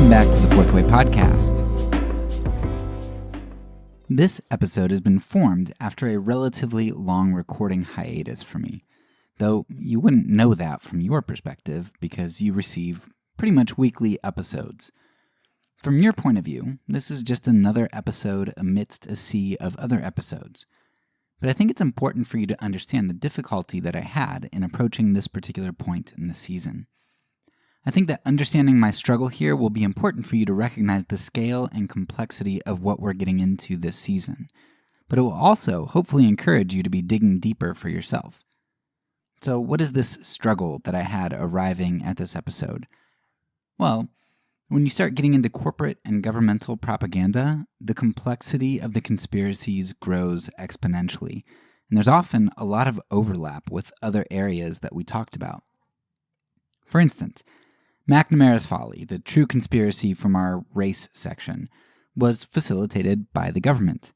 Welcome back to the Fourth Way Podcast. This episode has been formed after a relatively long recording hiatus for me, though you wouldn't know that from your perspective because you receive pretty much weekly episodes. From your point of view, this is just another episode amidst a sea of other episodes. But I think it's important for you to understand the difficulty that I had in approaching this particular point in the season. I think that understanding my struggle here will be important for you to recognize the scale and complexity of what we're getting into this season. But it will also hopefully encourage you to be digging deeper for yourself. So what is this struggle that I had arriving at this episode? Well, when you start getting into corporate and governmental propaganda, the complexity of the conspiracies grows exponentially, and there's often a lot of overlap with other areas that we talked about. For instance, McNamara's Folly, the true conspiracy from our race section, was facilitated by the government.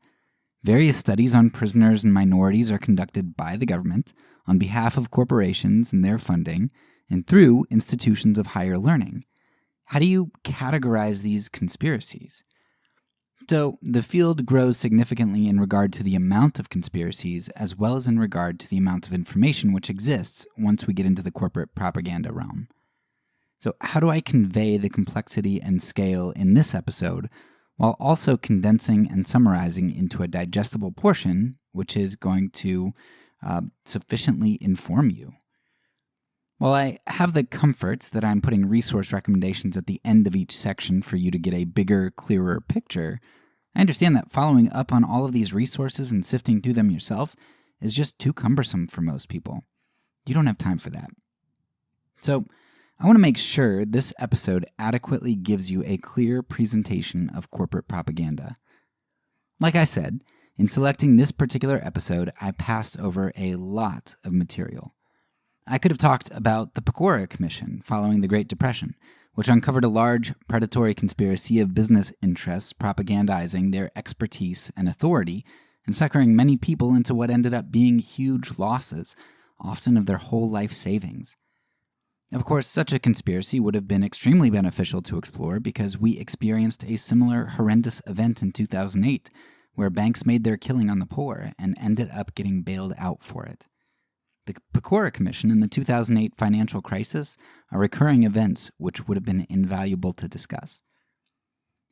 Various studies on prisoners and minorities are conducted by the government on behalf of corporations and their funding, and through institutions of higher learning. How do you categorize these conspiracies? So, the field grows significantly in regard to the amount of conspiracies as well as in regard to the amount of information which exists once we get into the corporate propaganda realm. So, how do I convey the complexity and scale in this episode while also condensing and summarizing into a digestible portion which is going to sufficiently inform you? While I have the comfort that I'm putting resource recommendations at the end of each section for you to get a bigger, clearer picture, I understand that following up on all of these resources and sifting through them yourself is just too cumbersome for most people. You don't have time for that. So, I want to make sure this episode adequately gives you a clear presentation of corporate propaganda. Like I said, in selecting this particular episode, I passed over a lot of material. I could have talked about the Pecora Commission following the Great Depression, which uncovered a large predatory conspiracy of business interests propagandizing their expertise and authority and suckering many people into what ended up being huge losses, often of their whole life savings. Of course, such a conspiracy would have been extremely beneficial to explore because we experienced a similar horrendous event in 2008, where banks made their killing on the poor and ended up getting bailed out for it. The Pecora Commission and the 2008 financial crisis are recurring events which would have been invaluable to discuss.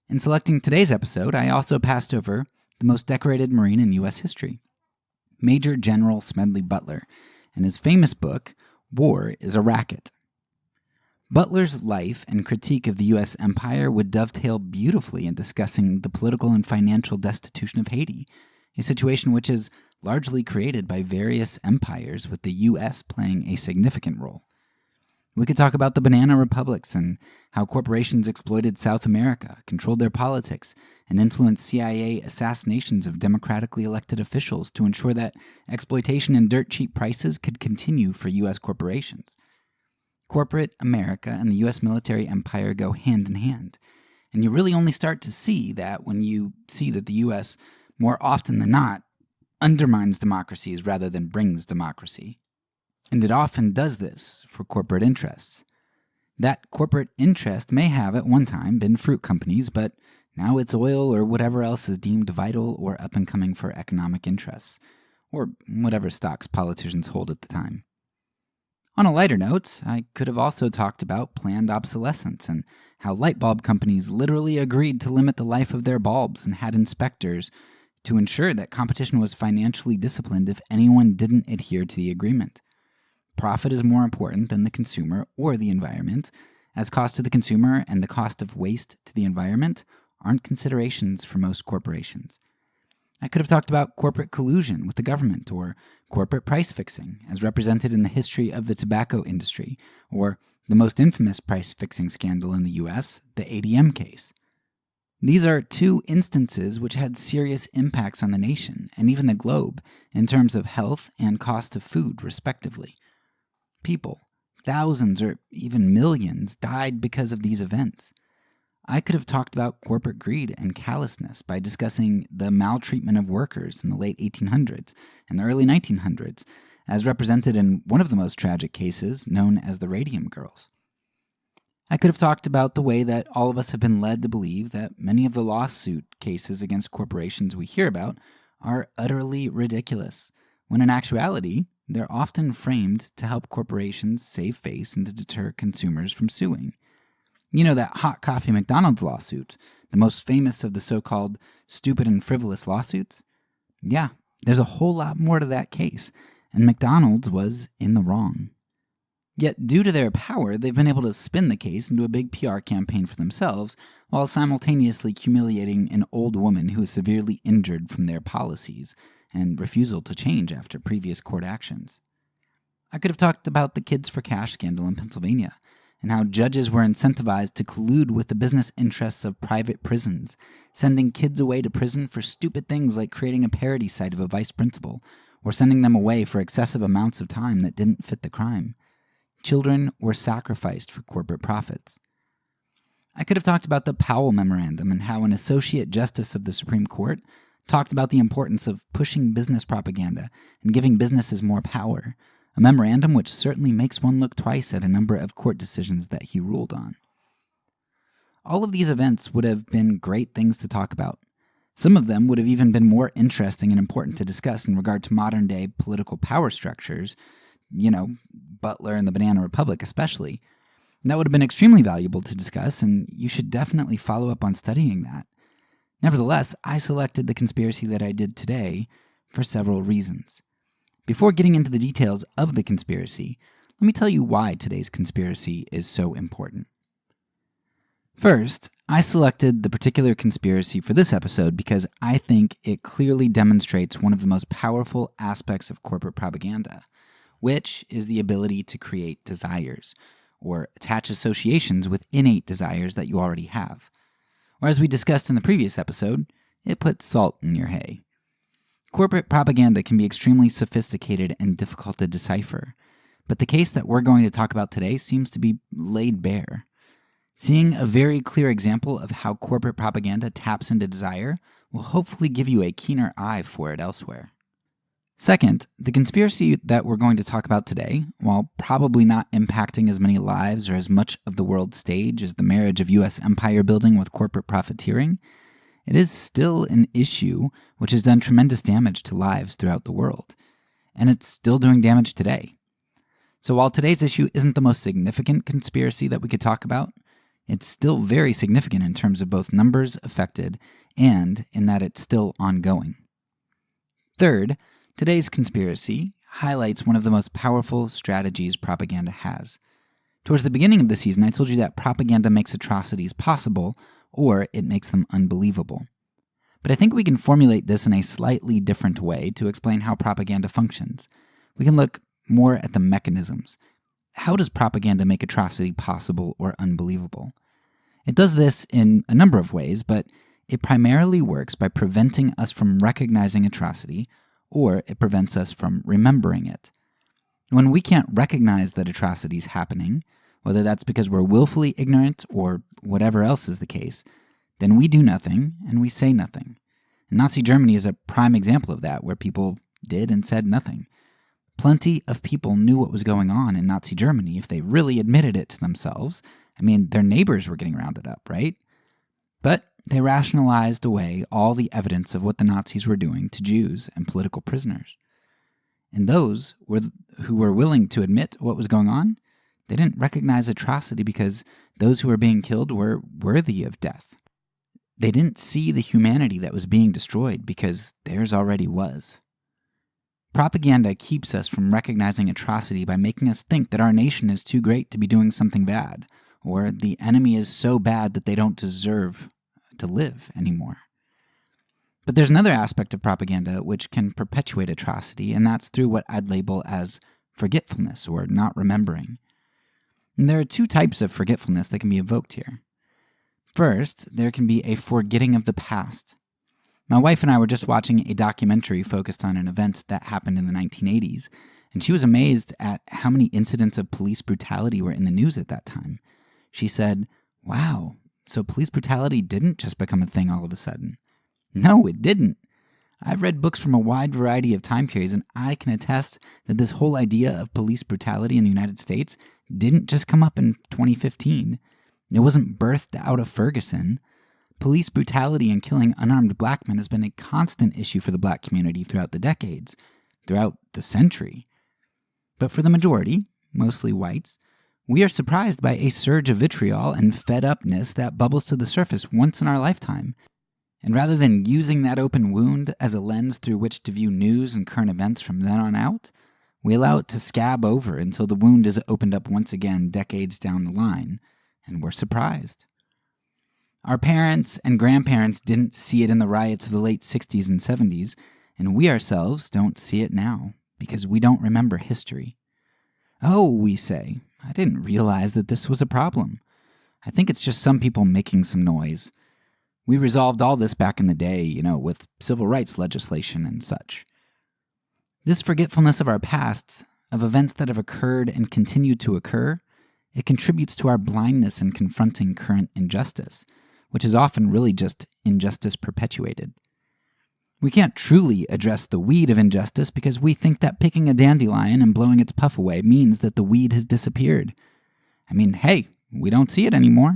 In selecting today's episode, I also passed over the most decorated Marine in U.S. history, Major General Smedley Butler, and his famous book, War is a Racket. Butler's life and critique of the U.S. empire would dovetail beautifully in discussing the political and financial destitution of Haiti, a situation which is largely created by various empires, with the U.S. playing a significant role. We could talk about the banana republics and how corporations exploited South America, controlled their politics, and influenced CIA assassinations of democratically elected officials to ensure that exploitation and dirt-cheap prices could continue for U.S. corporations. Corporate America and the U.S. military empire go hand in hand, and you really only start to see that when you see that the U.S., more often than not, undermines democracies rather than brings democracy. And it often does this for corporate interests. That corporate interest may have at one time been fruit companies, but now it's oil or whatever else is deemed vital or up-and-coming for economic interests, or whatever stocks politicians hold at the time. On a lighter note, I could have also talked about planned obsolescence and how light bulb companies literally agreed to limit the life of their bulbs and had inspectors to ensure that competition was financially disciplined if anyone didn't adhere to the agreement. Profit is more important than the consumer or the environment, as cost to the consumer and the cost of waste to the environment aren't considerations for most corporations. I could have talked about corporate collusion with the government or corporate price fixing, as represented in the history of the tobacco industry, or the most infamous price fixing scandal in the U.S., the ADM case. These are two instances which had serious impacts on the nation and even the globe in terms of health and cost of food, respectively. People, thousands or even millions, died because of these events. I could have talked about corporate greed and callousness by discussing the maltreatment of workers in the late 1800s and the early 1900s, as represented in one of the most tragic cases known as the Radium Girls. I could have talked about the way that all of us have been led to believe that many of the lawsuit cases against corporations we hear about are utterly ridiculous, when in actuality, they're often framed to help corporations save face and to deter consumers from suing. You know that hot coffee McDonald's lawsuit, the most famous of the so-called stupid and frivolous lawsuits? Yeah, there's a whole lot more to that case, and McDonald's was in the wrong. Yet, due to their power, they've been able to spin the case into a big PR campaign for themselves, while simultaneously humiliating an old woman who was severely injured from their policies and refusal to change after previous court actions. I could have talked about the Kids for Cash scandal in Pennsylvania, and how judges were incentivized to collude with the business interests of private prisons, sending kids away to prison for stupid things like creating a parody site of a vice principal, or sending them away for excessive amounts of time that didn't fit the crime. Children were sacrificed for corporate profits. I could have talked about the Powell Memorandum and how an associate justice of the Supreme Court talked about the importance of pushing business propaganda and giving businesses more power, a memorandum which certainly makes one look twice at a number of court decisions that he ruled on. All of these events would have been great things to talk about. Some of them would have even been more interesting and important to discuss in regard to modern-day political power structures, Butler and the Banana Republic especially. And that would have been extremely valuable to discuss, and you should definitely follow up on studying that. Nevertheless, I selected the conspiracy that I did today for several reasons. Before getting into the details of the conspiracy, let me tell you why today's conspiracy is so important. First, I selected the particular conspiracy for this episode because I think it clearly demonstrates one of the most powerful aspects of corporate propaganda, which is the ability to create desires, or attach associations with innate desires that you already have. Or as we discussed in the previous episode, it puts salt in your hay. Corporate propaganda can be extremely sophisticated and difficult to decipher, but the case that we're going to talk about today seems to be laid bare. Seeing a very clear example of how corporate propaganda taps into desire will hopefully give you a keener eye for it elsewhere. Second, the conspiracy that we're going to talk about today, while probably not impacting as many lives or as much of the world stage as the marriage of U.S. empire building with corporate profiteering, it is still an issue which has done tremendous damage to lives throughout the world, and it's still doing damage today. So while today's issue isn't the most significant conspiracy that we could talk about, it's still very significant in terms of both numbers affected and in that it's still ongoing. Third, today's conspiracy highlights one of the most powerful strategies propaganda has. Towards the beginning of the season, I told you that propaganda makes atrocities possible, or it makes them unbelievable. But I think we can formulate this in a slightly different way to explain how propaganda functions. We can look more at the mechanisms. How does propaganda make atrocity possible or unbelievable? It does this in a number of ways, but it primarily works by preventing us from recognizing atrocity, or it prevents us from remembering it. When we can't recognize that atrocity is happening, whether that's because we're willfully ignorant or whatever else is the case, then we do nothing and we say nothing. And Nazi Germany is a prime example of that, where people did and said nothing. Plenty of people knew what was going on in Nazi Germany if they really admitted it to themselves. I mean, their neighbors were getting rounded up, right? But they rationalized away all the evidence of what the Nazis were doing to Jews and political prisoners. And those who were willing to admit what was going on, they didn't recognize atrocity because those who were being killed were worthy of death. They didn't see the humanity that was being destroyed because theirs already was. Propaganda keeps us from recognizing atrocity by making us think that our nation is too great to be doing something bad, or the enemy is so bad that they don't deserve to live anymore. But there's another aspect of propaganda which can perpetuate atrocity, and that's through what I'd label as forgetfulness or not remembering. And there are two types of forgetfulness that can be evoked here. First, there can be a forgetting of the past. My wife and I were just watching a documentary focused on an event that happened in the 1980s, and she was amazed at how many incidents of police brutality were in the news at that time. She said, "Wow, so police brutality didn't just become a thing all of a sudden." No, it didn't. I've read books from a wide variety of time periods, and I can attest that this whole idea of police brutality in the United States didn't just come up in 2015. It wasn't birthed out of Ferguson. Police brutality and killing unarmed black men has been a constant issue for the black community throughout the decades, throughout the century. But for the majority, mostly whites, we are surprised by a surge of vitriol and fed-upness that bubbles to the surface once in our lifetime. And rather than using that open wound as a lens through which to view news and current events from then on out, we allow it to scab over until the wound is opened up once again decades down the line, and we're surprised. Our parents and grandparents didn't see it in the riots of the late 60s and 70s, and we ourselves don't see it now, because we don't remember history. Oh, we say, I didn't realize that this was a problem. I think it's just some people making some noise. We resolved all this back in the day, with civil rights legislation and such. This forgetfulness of our pasts, of events that have occurred and continue to occur, it contributes to our blindness in confronting current injustice, which is often really just injustice perpetuated. We can't truly address the weed of injustice because we think that picking a dandelion and blowing its puff away means that the weed has disappeared. Hey, we don't see it anymore.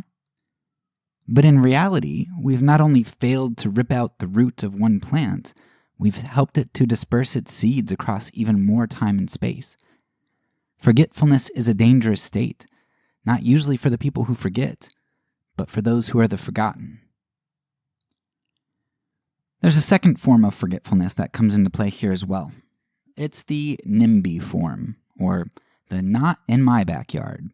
But in reality, we've not only failed to rip out the root of one plant, we've helped it to disperse its seeds across even more time and space. Forgetfulness is a dangerous state, not usually for the people who forget, but for those who are the forgotten. There's a second form of forgetfulness that comes into play here as well. It's the NIMBY form, or the not in my backyard.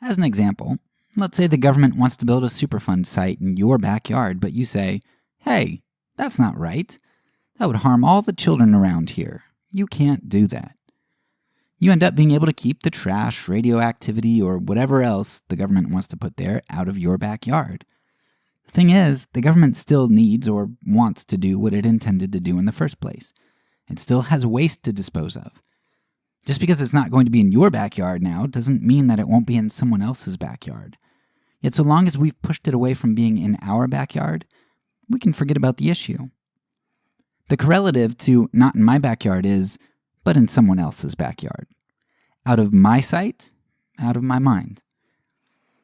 As an example, let's say the government wants to build a Superfund site in your backyard, but you say, hey, that's not right. That would harm all the children around here. You can't do that. You end up being able to keep the trash, radioactivity, or whatever else the government wants to put there out of your backyard. The thing is, the government still needs or wants to do what it intended to do in the first place. It still has waste to dispose of. Just because it's not going to be in your backyard now doesn't mean that it won't be in someone else's backyard. Yet so long as we've pushed it away from being in our backyard, we can forget about the issue. The correlative to not in my backyard is, but in someone else's backyard. Out of my sight, out of my mind.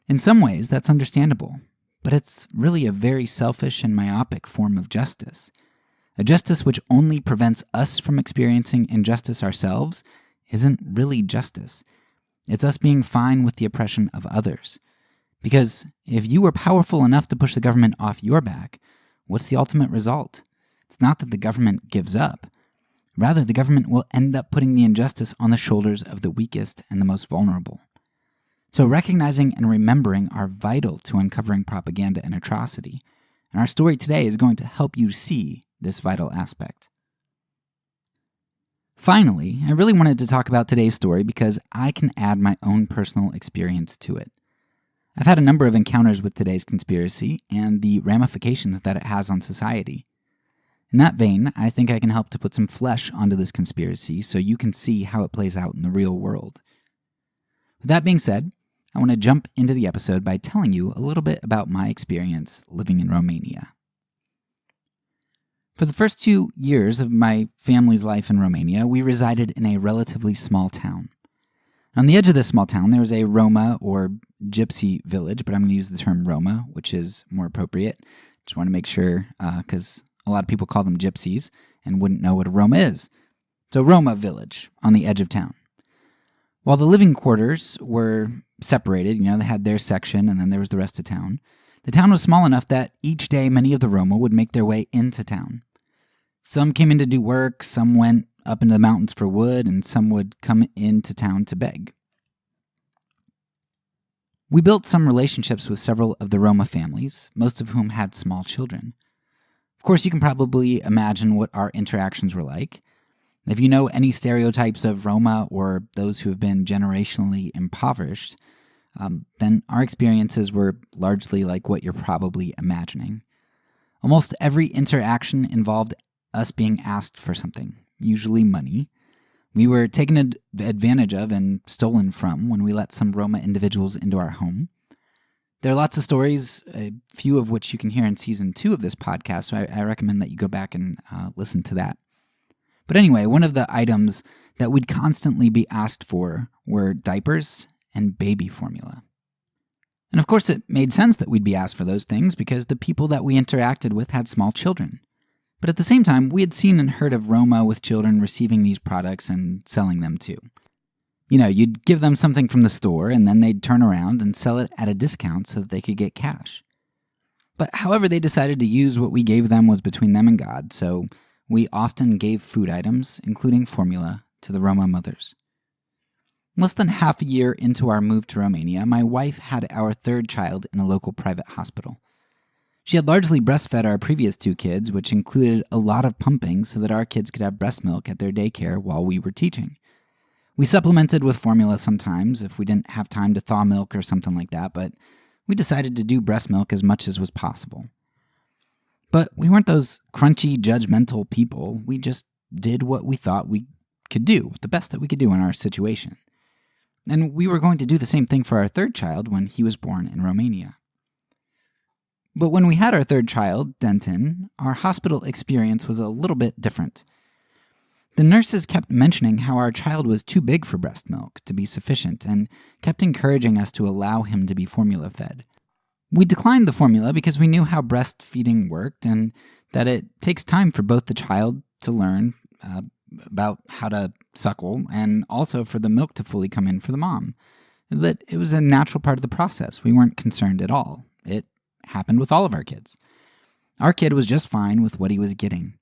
In some ways, that's understandable. But it's really a very selfish and myopic form of justice. A justice which only prevents us from experiencing injustice ourselves isn't really justice. It's us being fine with the oppression of others. Because if you were powerful enough to push the government off your back, what's the ultimate result? It's not that the government gives up. Rather, the government will end up putting the injustice on the shoulders of the weakest and the most vulnerable. So recognizing and remembering are vital to uncovering propaganda and atrocity, and our story today is going to help you see this vital aspect. Finally, I really wanted to talk about today's story because I can add my own personal experience to it. I've had a number of encounters with today's conspiracy and the ramifications that it has on society. In that vein, I think I can help to put some flesh onto this conspiracy so you can see how it plays out in the real world. With that being said, I want to jump into the episode by telling you a little bit about my experience living in Romania. For the first 2 years of my family's life in Romania, we resided in a relatively small town. On the edge of this small town, there was a Roma or gypsy village, but I'm going to use the term Roma, which is more appropriate. Just want to make sure, because a lot of people call them gypsies and wouldn't know what a Roma is. So Roma village on the edge of town. While the living quarters were separated, they had their section and then there was the rest of town. The town was small enough that each day many of the Roma would make their way into town. Some came in to do work, some went up into the mountains for wood, and some would come into town to beg. We built some relationships with several of the Roma families, most of whom had small children. Of course, you can probably imagine what our interactions were like. If you know any stereotypes of Roma or those who have been generationally impoverished, then our experiences were largely like what you're probably imagining. Almost every interaction involved us being asked for something, usually money. We were taken advantage of and stolen from when we let some Roma individuals into our home. There are lots of stories, a few of which you can hear in Season 2 of this podcast, so I recommend that you go back and listen to that. But anyway, one of the items that we'd constantly be asked for were diapers and baby formula. And of course, it made sense that we'd be asked for those things because the people that we interacted with had small children. But at the same time, we had seen and heard of Roma with children receiving these products and selling them too. You'd give them something from the store and then they'd turn around and sell it at a discount so that they could get cash. But however they decided to use what we gave them was between them and God, so we often gave food items, including formula, to the Roma mothers. Less than half a year into our move to Romania, my wife had our third child in a local private hospital. She had largely breastfed our previous 2 kids, which included a lot of pumping so that our kids could have breast milk at their daycare while we were teaching. We supplemented with formula sometimes if we didn't have time to thaw milk or something like that, but we decided to do breast milk as much as was possible. But we weren't those crunchy, judgmental people. We just did what we thought we could do, the best that we could do in our situation. And we were going to do the same thing for our third child when he was born in Romania. But when we had our third child, Denton, our hospital experience was a little bit different. The nurses kept mentioning how our child was too big for breast milk to be sufficient and kept encouraging us to allow him to be formula fed. We declined the formula because we knew how breastfeeding worked and that it takes time for both the child to learn about how to suckle and also for the milk to fully come in for the mom. But it was a natural part of the process. We weren't concerned at all. It happened with all of our kids. Our kid was just fine with what he was getting.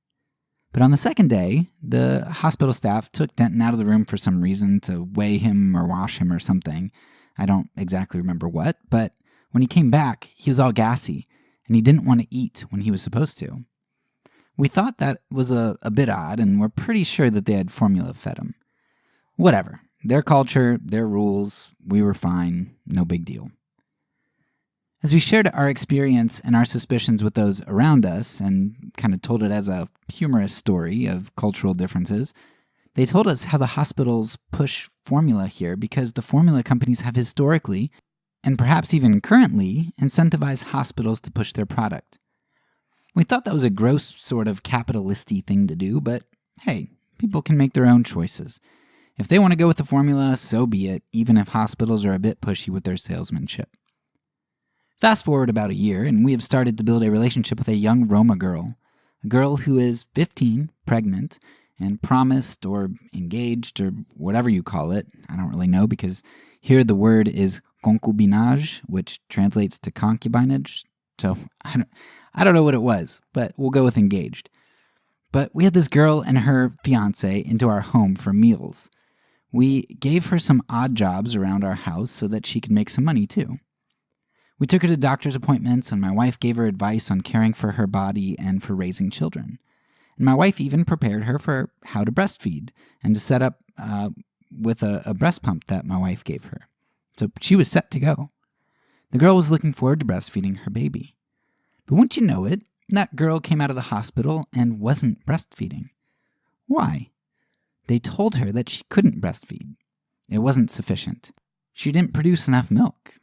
But on the second day, the hospital staff took Denton out of the room for some reason to weigh him or wash him or something. I don't exactly remember what, but when he came back, he was all gassy and he didn't want to eat when he was supposed to. We thought that was a bit odd, and we're pretty sure that they had formula fed him. Whatever. Their culture, their rules, we were fine, no big deal. As we shared our experience and our suspicions with those around us, and kind of told it as a humorous story of cultural differences, they told us how the hospitals push formula here because the formula companies have historically, and perhaps even currently, incentivized hospitals to push their product. We thought that was a gross sort of capitalist-y thing to do, but hey, people can make their own choices. If they want to go with the formula, so be it, even if hospitals are a bit pushy with their salesmanship. Fast forward about a year, and we have started to build a relationship with a young Roma girl, a girl who is 15, pregnant, and promised or engaged or whatever you call it. I don't really know because here the word is concubinage, which translates to concubinage. So I don't know what it was, but we'll go with engaged. But we had this girl and her fiance into our home for meals. We gave her some odd jobs around our house so that she could make some money too. We took her to doctor's appointments, and my wife gave her advice on caring for her body and for raising children. And my wife even prepared her for how to breastfeed and to set up with a breast pump that my wife gave her. So she was set to go. The girl was looking forward to breastfeeding her baby. But wouldn't you know it, that girl came out of the hospital and wasn't breastfeeding. Why? They told her that she couldn't breastfeed. It wasn't sufficient. She didn't produce enough milk.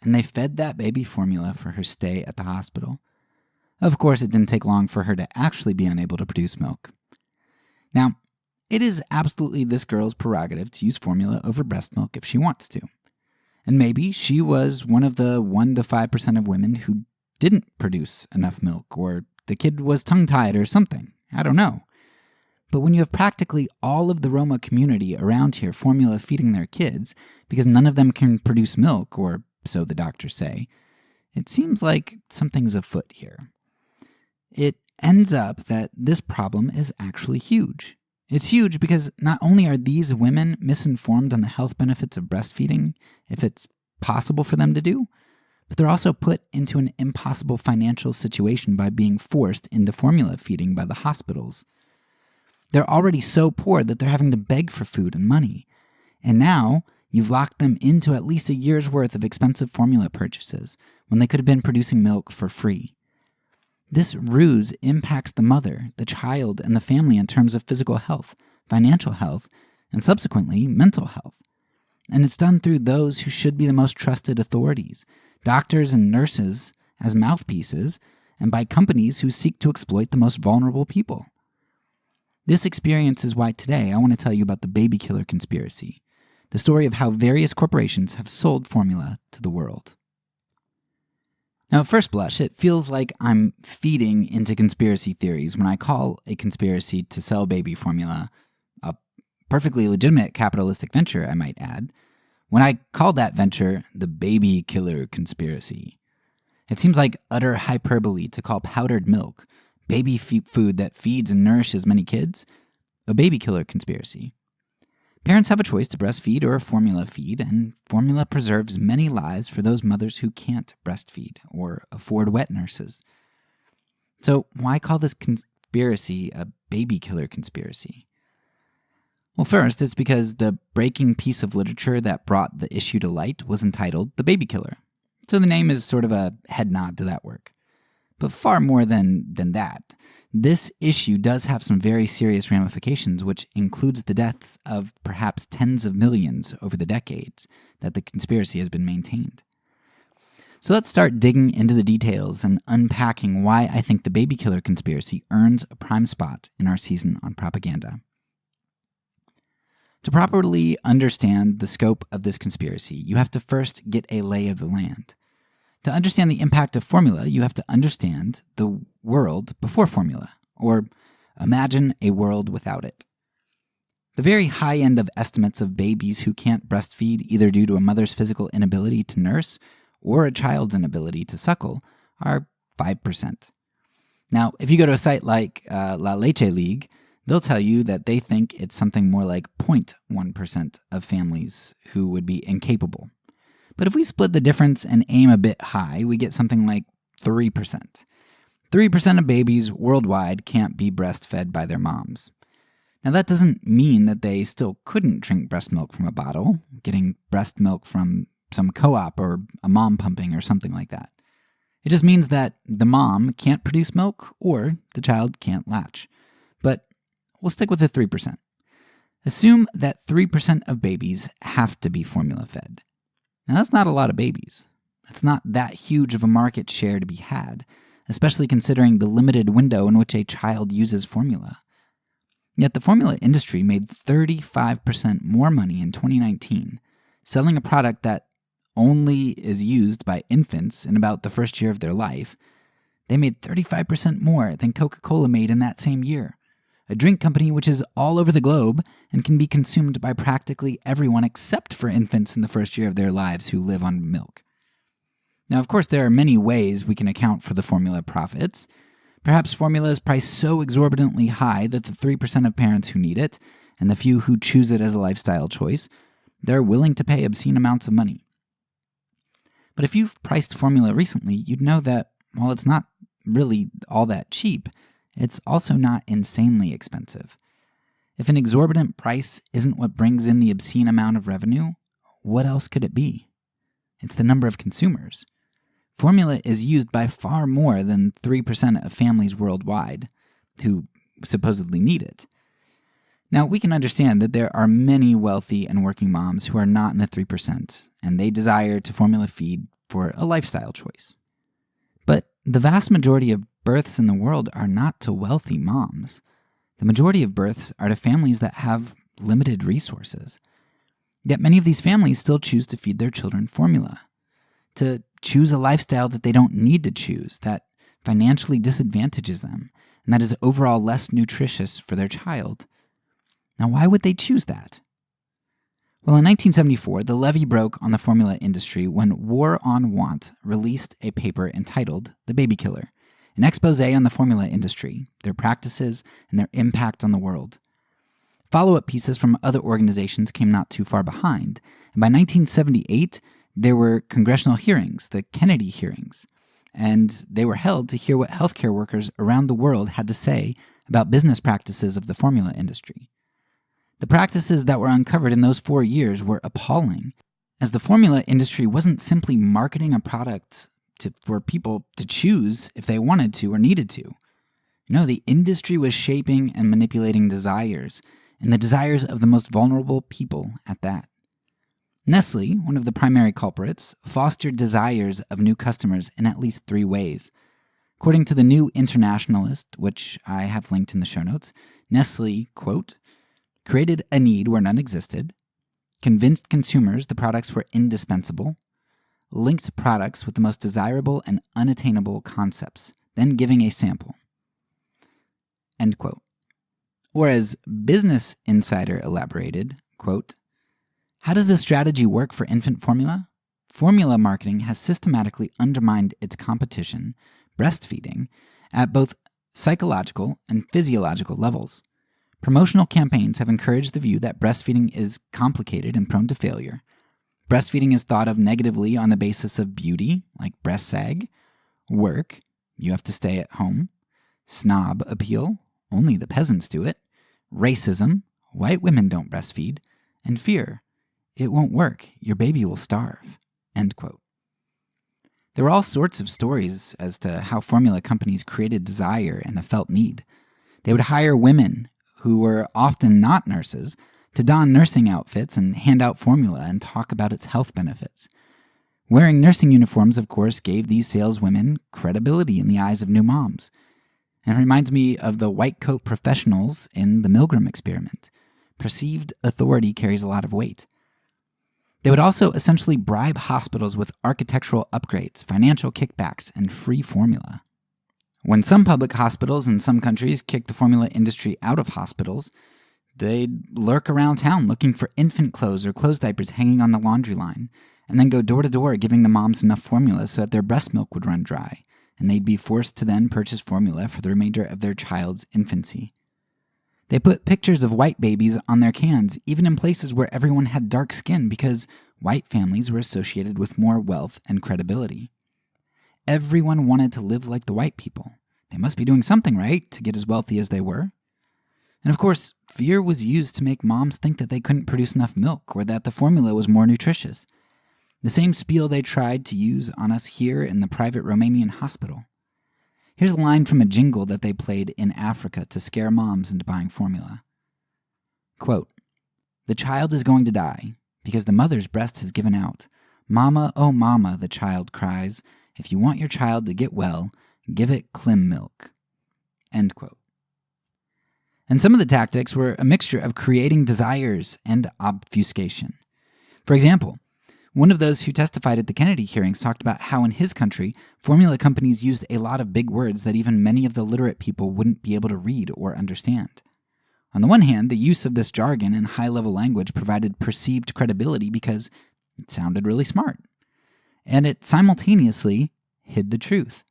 And they fed that baby formula for her stay at the hospital. Of course, it didn't take long for her to actually be unable to produce milk. Now, it is absolutely this girl's prerogative to use formula over breast milk if she wants to. And maybe she was one of the 1 to 5% of women who didn't produce enough milk, or the kid was tongue-tied or something. I don't know. But when you have practically all of the Roma community around here formula feeding their kids because none of them can produce milk, or so the doctors say, it seems like something's afoot here. It ends up that this problem is actually huge. It's huge because not only are these women misinformed on the health benefits of breastfeeding, if it's possible for them to do, but they're also put into an impossible financial situation by being forced into formula feeding by the hospitals. They're already so poor that they're having to beg for food and money. And now you've locked them into at least a year's worth of expensive formula purchases when they could have been producing milk for free. This ruse impacts the mother, the child, and the family in terms of physical health, financial health, and subsequently mental health. And it's done through those who should be the most trusted authorities, doctors and nurses as mouthpieces, and by companies who seek to exploit the most vulnerable people. This experience is why today I want to tell you about the baby killer conspiracy, the story of how various corporations have sold formula to the world. Now, at first blush, it feels like I'm feeding into conspiracy theories when I call a conspiracy to sell baby formula a perfectly legitimate capitalistic venture, I might add, when I call that venture the baby killer conspiracy. It seems like utter hyperbole to call powdered milk, baby food that feeds and nourishes many kids, a baby killer conspiracy. Parents have a choice to breastfeed or formula feed, and formula preserves many lives for those mothers who can't breastfeed or afford wet nurses. So why call this conspiracy a baby killer conspiracy? Well, first, it's because the breaking piece of literature that brought the issue to light was entitled The Baby Killer. So the name is sort of a head nod to that work. But far more than that, this issue does have some very serious ramifications, which includes the deaths of perhaps tens of millions over the decades that the conspiracy has been maintained. So let's start digging into the details and unpacking why I think the baby killer conspiracy earns a prime spot in our season on propaganda. To properly understand the scope of this conspiracy, you have to first get a lay of the land. To understand the impact of formula, you have to understand the world before formula, or imagine a world without it. The very high end of estimates of babies who can't breastfeed either due to a mother's physical inability to nurse or a child's inability to suckle are 5%. Now, if you go to a site like La Leche League, they'll tell you that they think it's something more like 0.1% of families who would be incapable. But if we split the difference and aim a bit high, we get something like 3%. 3% of babies worldwide can't be breastfed by their moms. Now, that doesn't mean that they still couldn't drink breast milk from a bottle, getting breast milk from some co-op or a mom pumping or something like that. It just means that the mom can't produce milk or the child can't latch. But we'll stick with the 3%. Assume that 3% of babies have to be formula fed. Now, that's not a lot of babies. It's not that huge of a market share to be had, especially considering the limited window in which a child uses formula. Yet the formula industry made 35% more money in 2019, selling a product that only is used by infants in about the first year of their life. They made 35% more than Coca-Cola made in that same year, a drink company which is all over the globe and can be consumed by practically everyone except for infants in the first year of their lives who live on milk. Now, of course, there are many ways we can account for the formula profits. Perhaps formula is priced so exorbitantly high that the 3% of parents who need it, and the few who choose it as a lifestyle choice, they're willing to pay obscene amounts of money. But if you've priced formula recently, you'd know that while it's not really all that cheap, it's also not insanely expensive. If an exorbitant price isn't what brings in the obscene amount of revenue, what else could it be? It's the number of consumers. Formula is used by far more than 3% of families worldwide who supposedly need it. Now, we can understand that there are many wealthy and working moms who are not in the 3%, and they desire to formula feed for a lifestyle choice. But the vast majority of births in the world are not to wealthy moms. The majority of births are to families that have limited resources. Yet many of these families still choose to feed their children formula, to choose a lifestyle that they don't need to choose, that financially disadvantages them, and that is overall less nutritious for their child. Now, why would they choose that? Well, in 1974, the levee broke on the formula industry when War on Want released a paper entitled The Baby Killer, an expose on the formula industry, their practices, and their impact on the world. Follow-up pieces from other organizations came not too far behind, and by 1978, there were congressional hearings, the Kennedy hearings, and they were held to hear what healthcare workers around the world had to say about business practices of the formula industry. The practices that were uncovered in those 4 years were appalling, as the formula industry wasn't simply marketing a product for people to choose if they wanted to or needed to. No, the industry was shaping and manipulating desires, and the desires of the most vulnerable people at that. Nestle, one of the primary culprits, fostered desires of new customers in at least 3 ways. According to the New Internationalist, which I have linked in the show notes, Nestle, quote, created a need where none existed, convinced consumers the products were indispensable, linked products with the most desirable and unattainable concepts, then giving a sample. End quote. Or as Business Insider elaborated, quote, how does this strategy work for infant formula? Formula marketing has systematically undermined its competition, breastfeeding, at both psychological and physiological levels. Promotional campaigns have encouraged the view that breastfeeding is complicated and prone to failure. Breastfeeding is thought of negatively on the basis of beauty, like breast sag, work, you have to stay at home, snob appeal, only the peasants do it, racism, white women don't breastfeed, and fear, it won't work, your baby will starve. End quote. There were all sorts of stories as to how formula companies created desire and a felt need. They would hire women who were often not nurses to don nursing outfits and hand out formula and talk about its health benefits. Wearing nursing uniforms, of course, gave these saleswomen credibility in the eyes of new moms. And it reminds me of the white coat professionals in the Milgram experiment. Perceived authority carries a lot of weight. They would also essentially bribe hospitals with architectural upgrades, financial kickbacks, and free formula. When some public hospitals in some countries kicked the formula industry out of hospitals, they'd lurk around town looking for infant clothes or clothes diapers hanging on the laundry line, and then go door to door giving the moms enough formula so that their breast milk would run dry, and they'd be forced to then purchase formula for the remainder of their child's infancy. They put pictures of white babies on their cans, even in places where everyone had dark skin, because white families were associated with more wealth and credibility. Everyone wanted to live like the white people. They must be doing something right to get as wealthy as they were. And of course, fear was used to make moms think that they couldn't produce enough milk or that the formula was more nutritious. The same spiel they tried to use on us here in the private Romanian hospital. Here's a line from a jingle that they played in Africa to scare moms into buying formula. Quote, the child is going to die because the mother's breast has given out. Mama, oh mama, the child cries. If you want your child to get well, give it Klim milk. End quote. And some of the tactics were a mixture of creating desires and obfuscation. For example, one of those who testified at the Kennedy hearings talked about how in his country, formula companies used a lot of big words that even many of the literate people wouldn't be able to read or understand. On the one hand, the use of this jargon and high-level language provided perceived credibility because it sounded really smart. And it simultaneously hid the truth.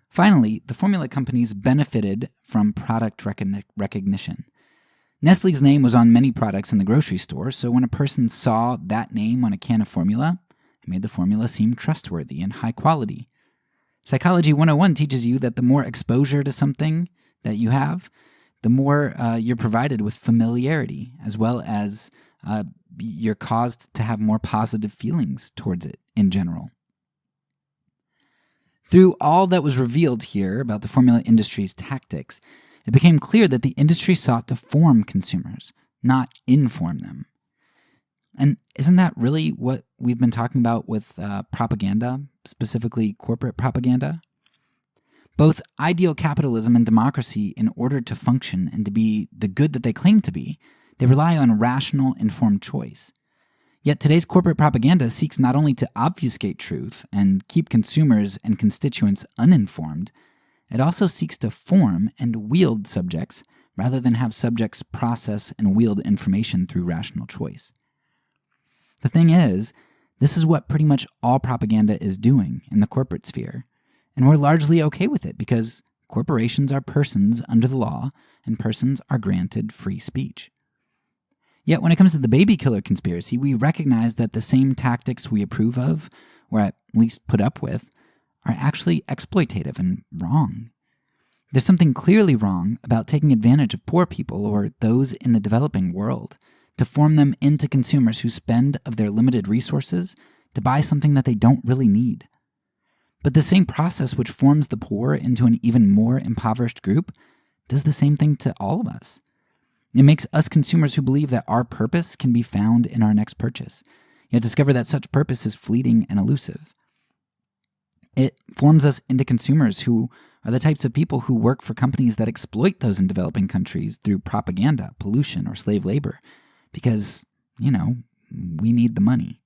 Finally, the formula companies benefited from product recognition. Nestle's name was on many products in the grocery store, so when a person saw that name on a can of formula, it made the formula seem trustworthy and high quality. Psychology 101 teaches you that the more exposure to something that you have, the more you're provided with familiarity, as well as you're caused to have more positive feelings towards it in general. Through all that was revealed here about the formula industry's tactics, it became clear that the industry sought to form consumers, not inform them. And isn't that really what we've been talking about with propaganda, specifically corporate propaganda? Both ideal capitalism and democracy, in order to function and to be the good that they claim to be, they rely on rational, informed choice. Yet today's corporate propaganda seeks not only to obfuscate truth and keep consumers and constituents uninformed, it also seeks to form and wield subjects rather than have subjects process and wield information through rational choice. The thing is, this is what pretty much all propaganda is doing in the corporate sphere, and we're largely okay with it because corporations are persons under the law and persons are granted free speech. Yet when it comes to the baby killer conspiracy, we recognize that the same tactics we approve of, or at least put up with, are actually exploitative and wrong. There's something clearly wrong about taking advantage of poor people or those in the developing world to form them into consumers who spend of their limited resources to buy something that they don't really need. But the same process which forms the poor into an even more impoverished group does the same thing to all of us. It makes us consumers who believe that our purpose can be found in our next purchase, yet discover that such purpose is fleeting and elusive. It forms us into consumers who are the types of people who work for companies that exploit those in developing countries through propaganda, pollution, or slave labor because, we need the money.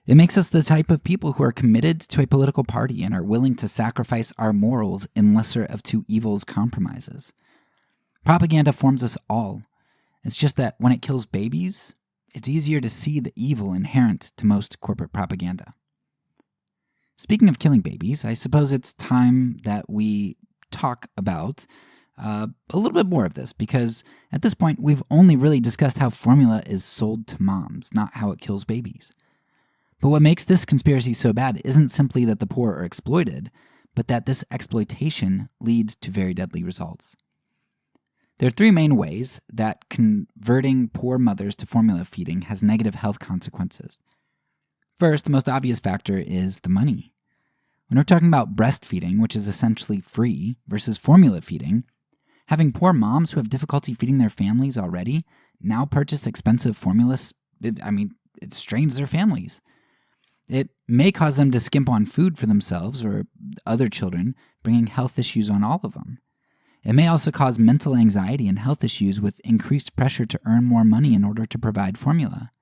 It makes us the type of people who are committed to a political party and are willing to sacrifice our morals in lesser of two evils compromises. Propaganda forms us all. It's just that when it kills babies, it's easier to see the evil inherent to most corporate propaganda. Speaking of killing babies, I suppose it's time that we talk about a little bit more of this, because at this point we've only really discussed how formula is sold to moms, not how it kills babies. But what makes this conspiracy so bad isn't simply that the poor are exploited, but that this exploitation leads to very deadly results. There are three main ways that converting poor mothers to formula feeding has negative health consequences. First, the most obvious factor is the money. When we're talking about breastfeeding, which is essentially free, versus formula feeding, having poor moms who have difficulty feeding their families already now purchase expensive formulas, it strains their families. It may cause them to skimp on food for themselves or other children, bringing health issues on all of them. It may also cause mental anxiety and health issues with increased pressure to earn more money in order to provide formula.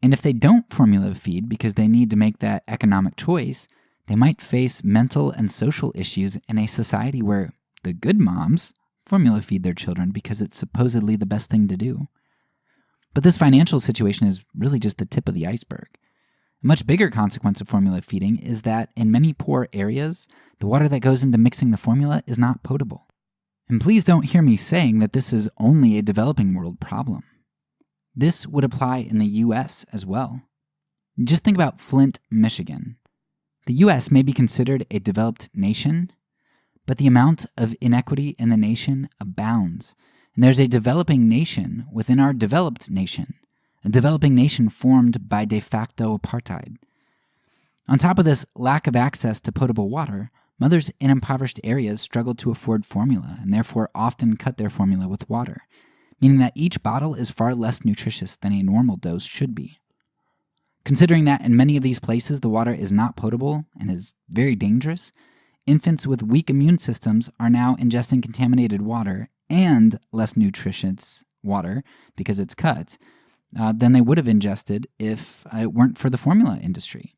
And if they don't formula feed because they need to make that economic choice, they might face mental and social issues in a society where the good moms formula feed their children because it's supposedly the best thing to do. But this financial situation is really just the tip of the iceberg. A much bigger consequence of formula feeding is that in many poor areas, the water that goes into mixing the formula is not potable. And please don't hear me saying that this is only a developing world problem. This would apply in the U.S. as well. Just think about Flint, Michigan. The U.S. may be considered a developed nation, but the amount of inequity in the nation abounds. And there's a developing nation within our developed nation. A developing nation formed by de facto apartheid. On top of this lack of access to potable water, mothers in impoverished areas struggle to afford formula and therefore often cut their formula with water, meaning that each bottle is far less nutritious than a normal dose should be. Considering that in many of these places the water is not potable and is very dangerous, infants with weak immune systems are now ingesting contaminated water and less nutritious water because it's cut, than they would have ingested if it weren't for the formula industry.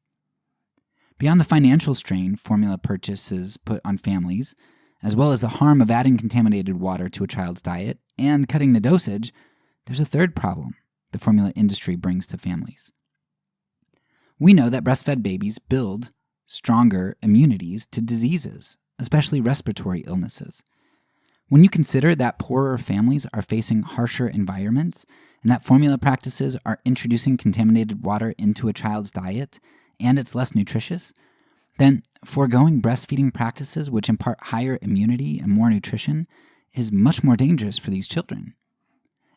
Beyond the financial strain formula purchases put on families, as well as the harm of adding contaminated water to a child's diet and cutting the dosage, there's a third problem the formula industry brings to families. We know that breastfed babies build stronger immunities to diseases, especially respiratory illnesses. When you consider that poorer families are facing harsher environments and that formula practices are introducing contaminated water into a child's diet and it's less nutritious, then foregoing breastfeeding practices which impart higher immunity and more nutrition is much more dangerous for these children.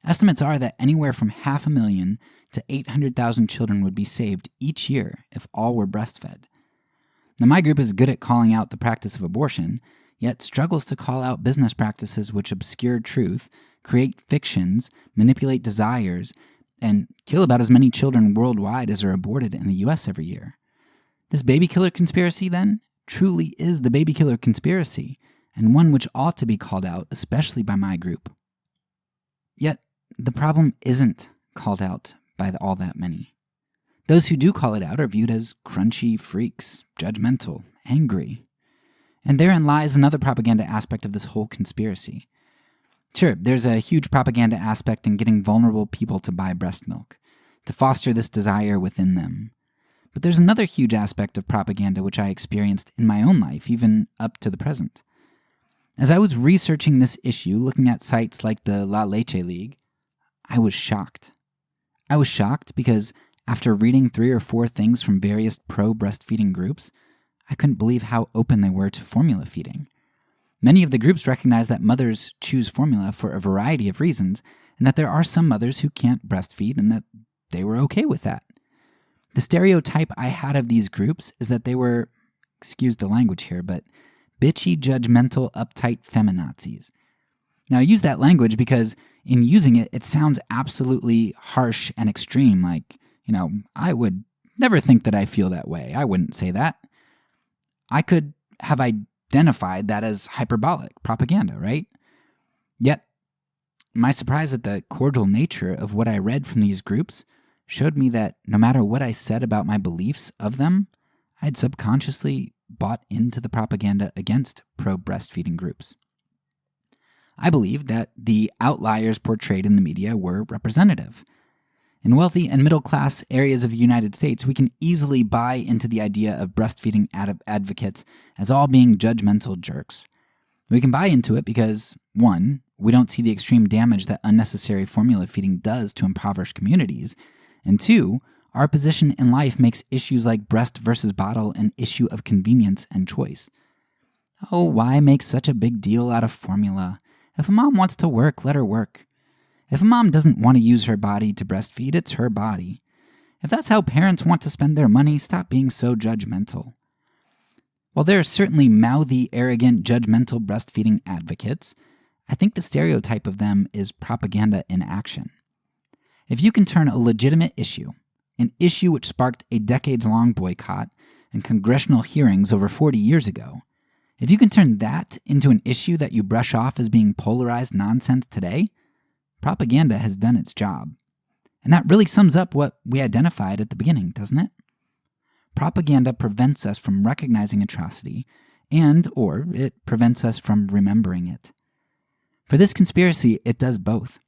Estimates are that anywhere from 500,000 to 800,000 children would be saved each year if all were breastfed. Now, my group is good at calling out the practice of abortion, yet struggles to call out business practices which obscure truth, create fictions, manipulate desires, and kill about as many children worldwide as are aborted in the U.S. every year. This baby killer conspiracy, then, truly is the baby killer conspiracy, and one which ought to be called out, especially by my group. Yet, the problem isn't called out by all that many. Those who do call it out are viewed as crunchy freaks, judgmental, angry. And therein lies another propaganda aspect of this whole conspiracy. Sure, there's a huge propaganda aspect in getting vulnerable people to buy breast milk, to foster this desire within them. But there's another huge aspect of propaganda which I experienced in my own life, even up to the present. As I was researching this issue, looking at sites like the La Leche League, I was shocked. I was shocked because after reading 3 or 4 things from various pro-breastfeeding groups, I couldn't believe how open they were to formula feeding. Many of the groups recognize that mothers choose formula for a variety of reasons, and that there are some mothers who can't breastfeed and that they were okay with that. The stereotype I had of these groups is that they were, excuse the language here, but bitchy, judgmental, uptight feminazis. Now, I use that language because in using it, it sounds absolutely harsh and extreme, like, I would never think that I feel that way. I wouldn't say that. I could have identified that as hyperbolic propaganda, right? Yet, my surprise at the cordial nature of what I read from these groups showed me that no matter what I said about my beliefs of them, I'd subconsciously bought into the propaganda against pro-breastfeeding groups. I believed that the outliers portrayed in the media were representative. In wealthy and middle-class areas of the United States, we can easily buy into the idea of breastfeeding advocates as all being judgmental jerks. We can buy into it because, 1, we don't see the extreme damage that unnecessary formula feeding does to impoverished communities, and 2, our position in life makes issues like breast versus bottle an issue of convenience and choice. Oh, why make such a big deal out of formula? If a mom wants to work, let her work. If a mom doesn't want to use her body to breastfeed, it's her body. If that's how parents want to spend their money, stop being so judgmental. While there are certainly mouthy, arrogant, judgmental breastfeeding advocates, I think the stereotype of them is propaganda in action. If you can turn a legitimate issue, an issue which sparked a decades-long boycott and congressional hearings over 40 years ago, if you can turn that into an issue that you brush off as being polarized nonsense today, propaganda has done its job. And that really sums up what we identified at the beginning, doesn't it? Propaganda prevents us from recognizing atrocity or it prevents us from remembering it. For this conspiracy, it does both.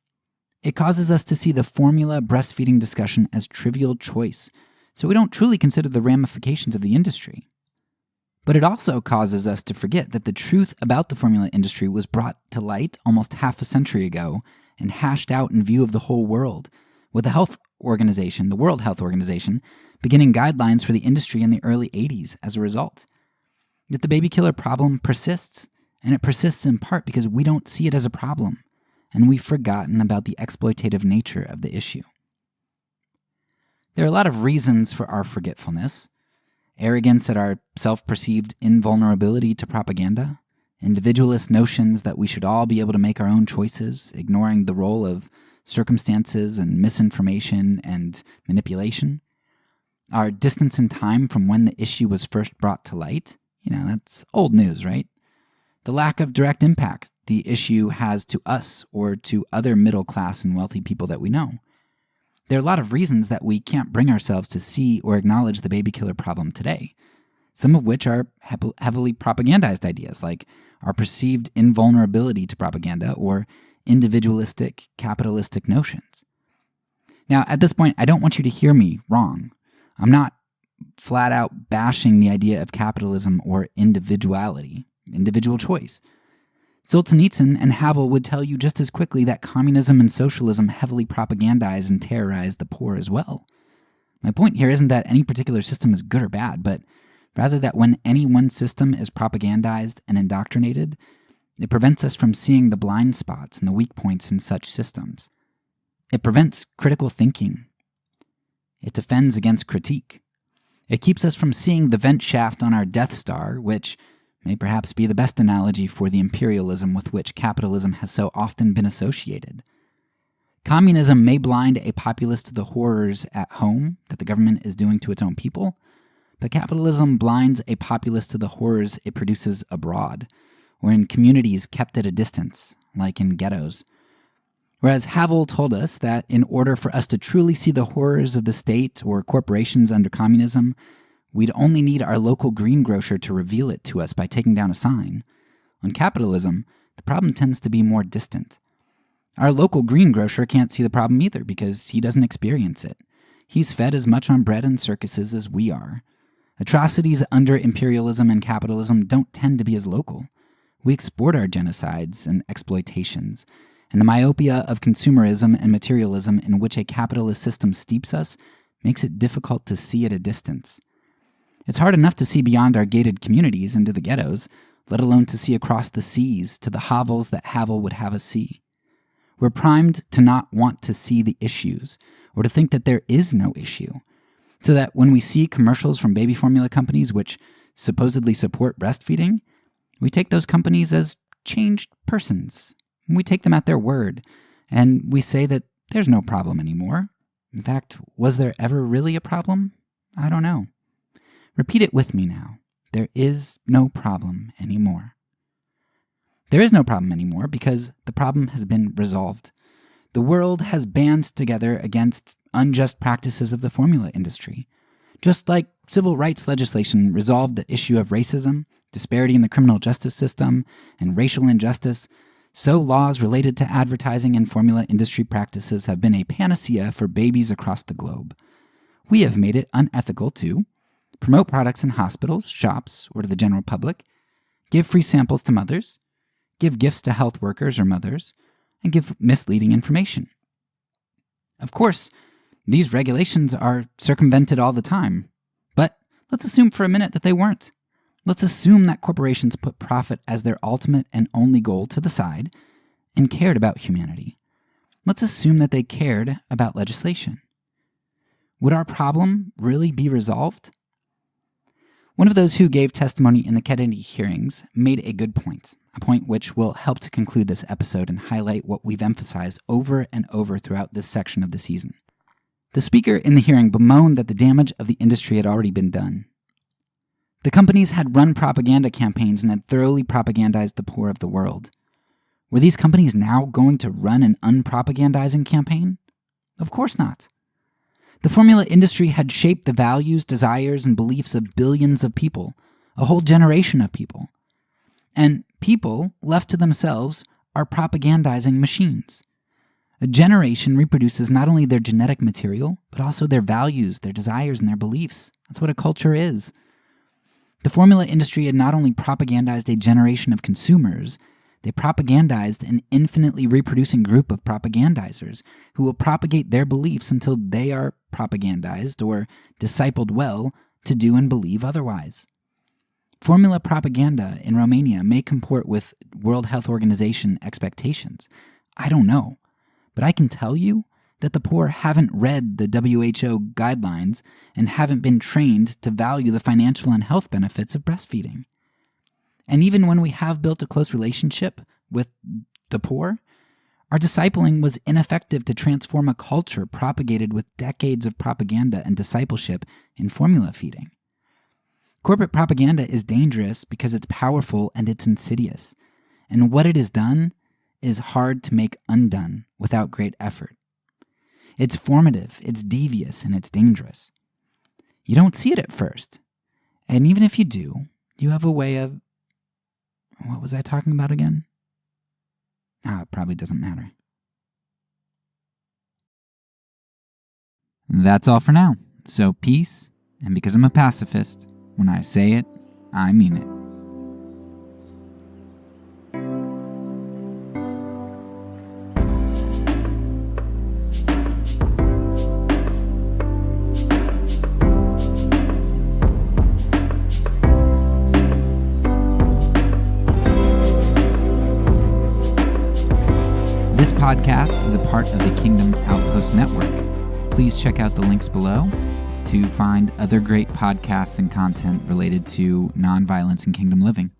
It causes us to see the formula breastfeeding discussion as trivial choice, so we don't truly consider the ramifications of the industry. But it also causes us to forget that the truth about the formula industry was brought to light almost half a century ago and hashed out in view of the whole world, with the World Health Organization, beginning guidelines for the industry in the early 80s as a result. Yet the baby killer problem persists, and it persists in part because we don't see it as a problem, and we've forgotten about the exploitative nature of the issue. There are a lot of reasons for our forgetfulness. Arrogance at our self-perceived invulnerability to propaganda, individualist notions that we should all be able to make our own choices, ignoring the role of circumstances and misinformation and manipulation, our distance in time from when the issue was first brought to light. That's old news, right? The lack of direct impact the issue has to us or to other middle class and wealthy people that we know. There are a lot of reasons that we can't bring ourselves to see or acknowledge the baby killer problem today, some of which are heavily propagandized ideas, like our perceived invulnerability to propaganda or individualistic, capitalistic notions. Now, at this point, I don't want you to hear me wrong. I'm not flat out bashing the idea of capitalism or individuality, individual choice. Solzhenitsyn and Havel would tell you just as quickly that communism and socialism heavily propagandize and terrorize the poor as well. My point here isn't that any particular system is good or bad, but rather that when any one system is propagandized and indoctrinated, it prevents us from seeing the blind spots and the weak points in such systems. It prevents critical thinking. It defends against critique. It keeps us from seeing the vent shaft on our Death Star, which may perhaps be the best analogy for the imperialism with which capitalism has so often been associated. Communism may blind a populace to the horrors at home that the government is doing to its own people, but capitalism blinds a populace to the horrors it produces abroad, or in communities kept at a distance, like in ghettos. Whereas Havel told us that in order for us to truly see the horrors of the state or corporations under communism, we'd only need our local greengrocer to reveal it to us by taking down a sign. On capitalism, the problem tends to be more distant. Our local greengrocer can't see the problem either because he doesn't experience it. He's fed as much on bread and circuses as we are. Atrocities under imperialism and capitalism don't tend to be as local. We export our genocides and exploitations, and the myopia of consumerism and materialism in which a capitalist system steeps us makes it difficult to see at a distance. It's hard enough to see beyond our gated communities into the ghettos, let alone to see across the seas to the hovels that Havel would have us see. We're primed to not want to see the issues, or to think that there is no issue, so that when we see commercials from baby formula companies which supposedly support breastfeeding, we take those companies as changed persons. We take them at their word, and we say that there's no problem anymore. In fact, was there ever really a problem? I don't know. Repeat it with me now. There is no problem anymore. There is no problem anymore because the problem has been resolved. the world has banded together against unjust practices of the formula industry. Just like civil rights legislation resolved the issue of racism, disparity in the criminal justice system, and racial injustice, so laws related to advertising and formula industry practices have been a panacea for babies across the globe. We have made it unethical to promote products in hospitals, shops, or to the general public, give free samples to mothers, give gifts to health workers or mothers, and give misleading information. Of course, these regulations are circumvented all the time, but let's assume for a minute that they weren't. Let's assume that corporations put profit as their ultimate and only goal to the side and cared about humanity. Let's assume that they cared about legislation. Would our problem really be resolved? One of those who gave testimony in the Kennedy hearings made a good point, a point which will help to conclude this episode and highlight what we've emphasized over and over throughout this section of the season. The speaker in the hearing bemoaned that the damage of the industry had already been done. The companies had run propaganda campaigns and had thoroughly propagandized the poor of the world. Were these companies now going to run an unpropagandizing campaign? Of course not. The formula industry had shaped the values, desires, and beliefs of billions of people, a whole generation of people. And people, left to themselves, are propagandizing machines. A generation reproduces not only their genetic material, but also their values, their desires, and their beliefs. That's what a culture is. The formula industry had not only propagandized a generation of consumers, they propagandized an infinitely reproducing group of propagandizers who will propagate their beliefs until they are propagandized or discipled well to do and believe otherwise. Formula propaganda in Romania may comport with World Health Organization expectations. I don't know, but I can tell you that the poor haven't read the WHO guidelines and haven't been trained to value the financial and health benefits of breastfeeding. And even when we have built a close relationship with the poor, our discipling was ineffective to transform a culture propagated with decades of propaganda and discipleship in formula feeding. Corporate propaganda is dangerous because it's powerful and it's insidious. And what it has done is hard to make undone without great effort. It's formative, it's devious, and it's dangerous. You don't see it at first. And even if you do, you have a way of... What was I talking about again? It probably doesn't matter. That's all for now. So peace, and because I'm a pacifist, when I say it, I mean it. This podcast is a part of the Kingdom Outpost Network. Please check out the links below to find other great podcasts and content related to nonviolence and kingdom living.